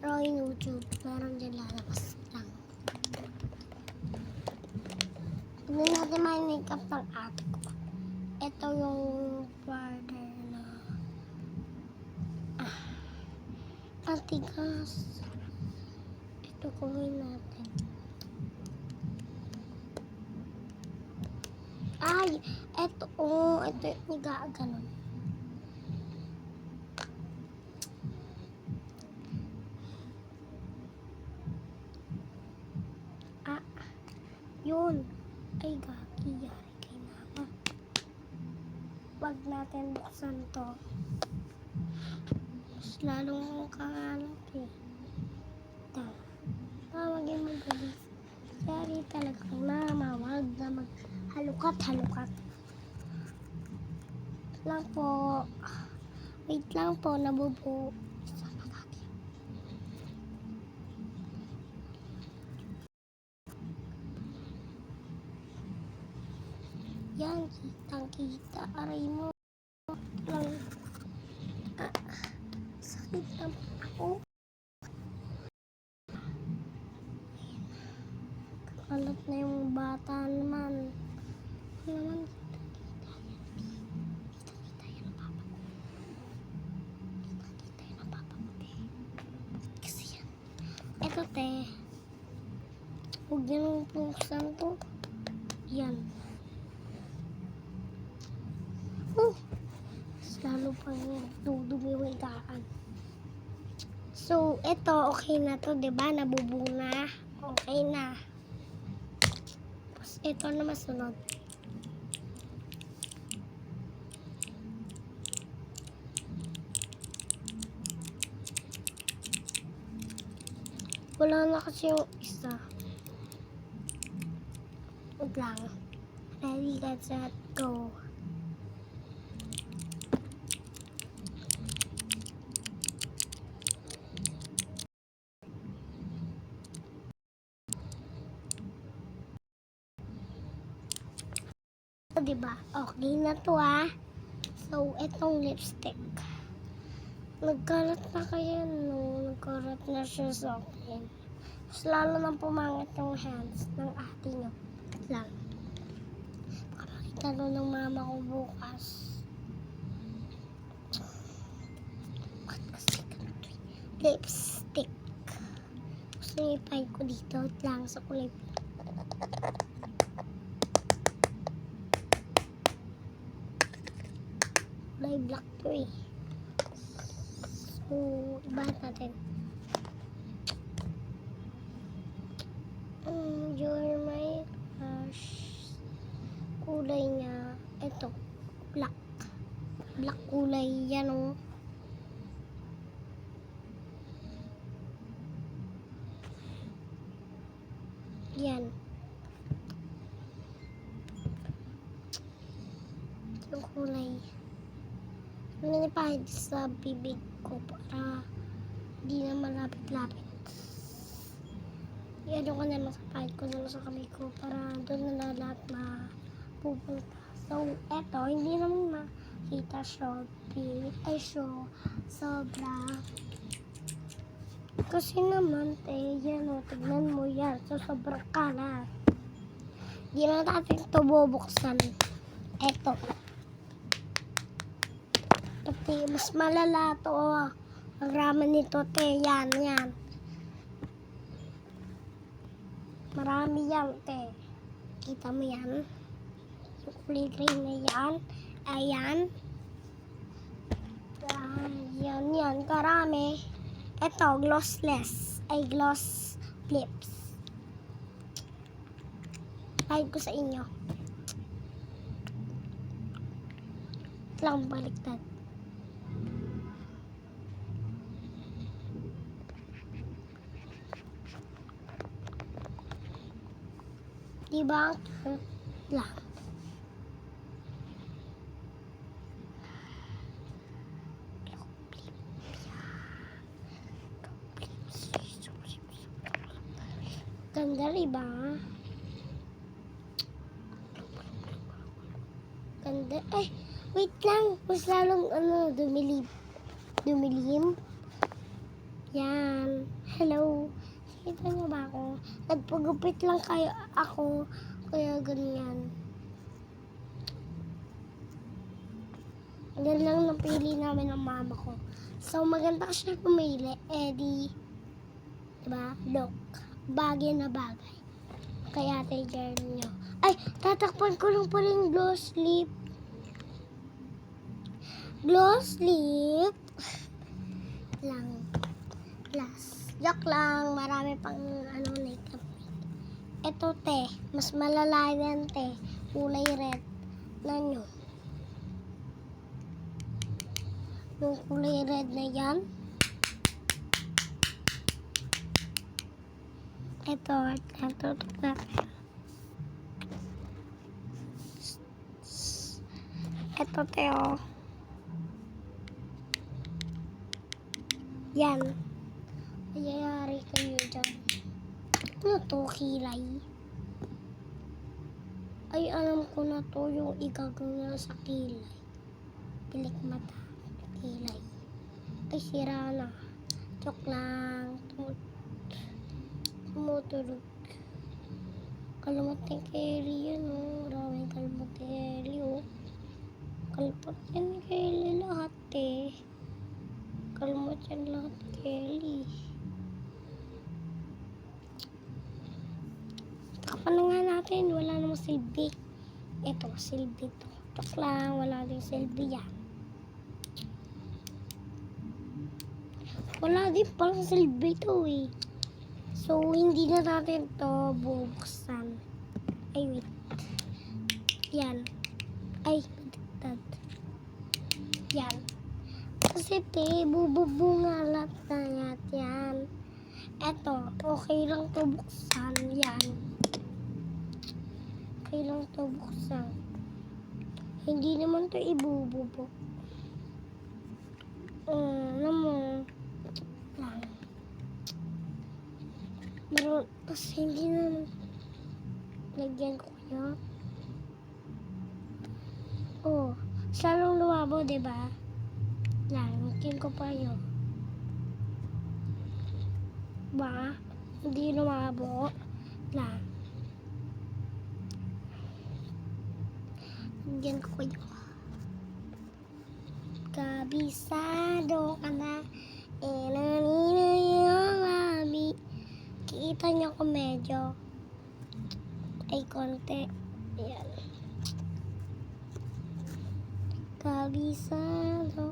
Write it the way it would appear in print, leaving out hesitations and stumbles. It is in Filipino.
Roy YouTube. Meron dyan lalabas lang. Hindi natin may makeup ng ate ko. Ito yung powder na antigas. Ito kunin natin. Ay, ito yung ganun. Yun. Ay, gagi. Yari kay mama. Wag natin buksan to. Mas lalong kakalat eh. Ito. Tawagin mo galis. Yari talaga kay mama. Wag na maghalukat-halukat. Lang po. Wait lang po. Nabubo. Yan, kitang-kita. Aray mo. Lang. Sakit naman ako. Kalat na yung bata naman. Naman, kita yan ang papa ko. Kita yan ang papa ko, te. Kasi yan. Eto, te. Huwag yan ang pungsan to. Yan. Lalo pang dudumi yung higaan. So, ito, okay na to, diba? Nabubuo na. Okay na. Tapos, ito na masunod. Wala na kasi yung isa. Wag lang. Ready, get set, go. Diba? Okay na to So, etong lipstick. Nagkalat na kaya nagkalat na siya sa akin. Mas lalo nang pumangit yung hands ng ate niyo. Lang. Baka makita ng mama ko bukas. Bakit kasi ganito lipstick? Gusto niyo ipahid ko dito lang sa kulay. Kulay black to eh. So, ibahan natin. You're my crush. Kulay niya. Ito. Black. Black kulay. Yan o. Yan. Yung kulay. Nanipahid sa bibig ko para di na malapit-lapit. Iano ko na sa pahid ko na sa kamay ko para doon na lahat mapupunta. So, eto, hindi naman makita sobra. Kasi naman, yan o, tignan mo yan. So, sobrang kalat. Hindi na natin ito bubuksan. Eto. Pati, mas malala to. Ang raman nito, te. Yan. Marami yan, te. Kita mo yan? Yung kulay green na yan. Ayan. Yan. Karami. Ito, glossless. Ay, gloss lips. Kahit ko sa inyo. Lang baliktad. Diba? Lang. Ganda, diba? Ganda. Ay, wait lang. Mas lalong dumilim. Yan. Hello. Kita niyo ba ako? Nagpagupit lang kayo ako. Kaya ganyan. Yan lang napili namin ng mama ko. So, maganda siya pumili. Eh di, diba? Look. Bagay na bagay. Kaya tayo nyo. Ay, tatakpan ko lang pala yung glow slip. Glow slip. Lang. Plus. Joke lang. Marami pang makeup. Ito, te. Mas malala yan, te. Kulay red. Nyo. Yung kulay red na yan. Ito na. Ito, te, oh. Yan. Mayayari kayo dyan. Ano to, kilay? Ay, alam ko na to, yung igagawin sa kilay. Pilik mata. Kilay. Ay, sira na. Joke lang. Tumutulog. Kalmot ng Kelly yan, oh. Maraming kalmot ng Kelly, oh. Kalmot yan, Kelly lahat, eh. Kalmot yan lahat, Kelly. Takpan na nga natin. Wala namang silbi. Ito, silbi to. Joke lang. Wala din silbi yan. Wala din palang silbi to, eh. So, hindi na natin to bubuksan. Ay, wait. Yan. Ay, dad. Yan. Kasi, te, bubungalat na yan. Eto, okay lang to buksan. Yan. Okay lang to buksan. Hindi naman to ibububok. Alam mo. Lang. Pero, kasi hindi na lagyan ko kayo. Oh, salong lumabo, diba? Lang, lagyan ko pa yun. Ba? Hindi lumabo. Lang. Lagyan ko kayo. Kabisado ka na. Nanina yung mami. Kita niyo ko medyo ay konti. Ayan. Kabisado